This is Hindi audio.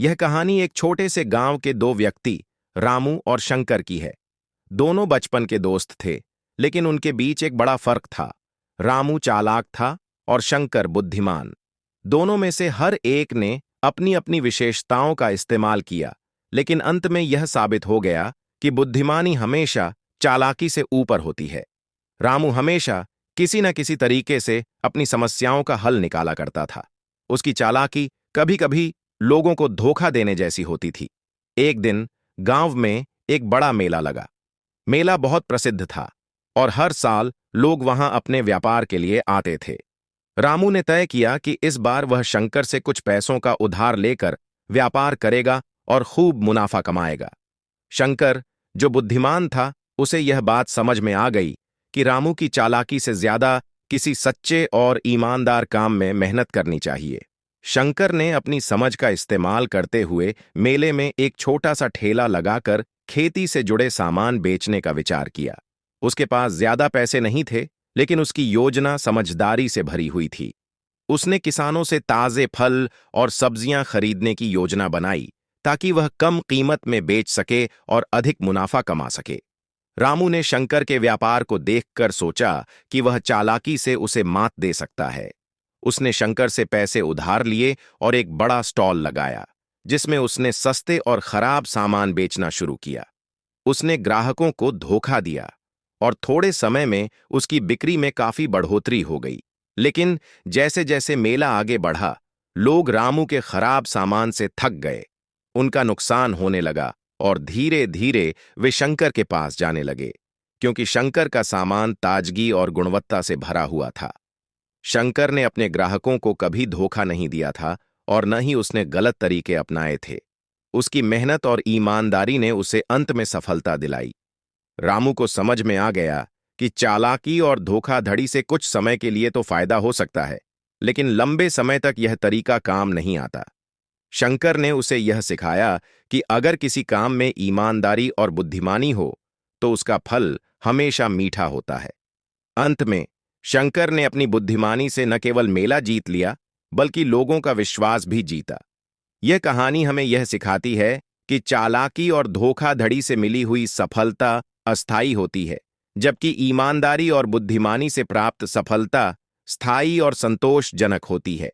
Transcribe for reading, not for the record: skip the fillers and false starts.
यह कहानी एक छोटे से गांव के दो व्यक्ति, रामू और शंकर की है। दोनों बचपन के दोस्त थे, लेकिन उनके बीच एक बड़ा फर्क था। रामू चालाक था और शंकर बुद्धिमान। दोनों में से हर एक ने अपनी अपनी विशेषताओं का इस्तेमाल किया, लेकिन अंत में यह साबित हो गया कि बुद्धिमानी हमेशा चालाकी से ऊपर होती है। रामू हमेशा किसी न किसी तरीके से अपनी समस्याओं का हल निकाला करता था। उसकी चालाकी कभी-कभी लोगों को धोखा देने जैसी होती थी। एक दिन गांव में एक बड़ा मेला लगा। मेला बहुत प्रसिद्ध था और हर साल लोग वहां अपने व्यापार के लिए आते थे। रामू ने तय किया कि इस बार वह शंकर से कुछ पैसों का उधार लेकर व्यापार करेगा और खूब मुनाफा कमाएगा। शंकर, जो बुद्धिमान था, उसे यह बात समझ में आ गई कि रामू की चालाकी से ज्यादा किसी सच्चे और ईमानदार काम में मेहनत करनी चाहिए। शंकर ने अपनी समझ का इस्तेमाल करते हुए मेले में एक छोटा सा ठेला लगाकर खेती से जुड़े सामान बेचने का विचार किया। उसके पास ज्यादा पैसे नहीं थे, लेकिन उसकी योजना समझदारी से भरी हुई थी। उसने किसानों से ताजे फल और सब्जियां खरीदने की योजना बनाई ताकि वह कम कीमत में बेच सके और अधिक मुनाफा कमा सके। रामू ने शंकर के व्यापार को देखकर सोचा कि वह चालाकी से उसे मात दे सकता है। उसने शंकर से पैसे उधार लिए और एक बड़ा स्टॉल लगाया, जिसमें उसने सस्ते और खराब सामान बेचना शुरू किया। उसने ग्राहकों को धोखा दिया और थोड़े समय में उसकी बिक्री में काफी बढ़ोतरी हो गई। लेकिन जैसे जैसे मेला आगे बढ़ा, लोग रामू के खराब सामान से थक गए। उनका नुकसान होने लगा और धीरे धीरे वे शंकर के पास जाने लगे, क्योंकि शंकर का सामान ताजगी और गुणवत्ता से भरा हुआ था। शंकर ने अपने ग्राहकों को कभी धोखा नहीं दिया था और न ही उसने गलत तरीके अपनाए थे। उसकी मेहनत और ईमानदारी ने उसे अंत में सफलता दिलाई। रामू को समझ में आ गया कि चालाकी और धोखाधड़ी से कुछ समय के लिए तो फायदा हो सकता है, लेकिन लंबे समय तक यह तरीका काम नहीं आता। शंकर ने उसे यह सिखाया कि अगर किसी काम में ईमानदारी और बुद्धिमानी हो, तो उसका फल हमेशा मीठा होता है। अंत में शंकर ने अपनी बुद्धिमानी से न केवल मेला जीत लिया, बल्कि लोगों का विश्वास भी जीता। यह कहानी हमें यह सिखाती है कि चालाकी और धोखाधड़ी से मिली हुई सफलता अस्थायी होती है, जबकि ईमानदारी और बुद्धिमानी से प्राप्त सफलता स्थायी और संतोषजनक होती है।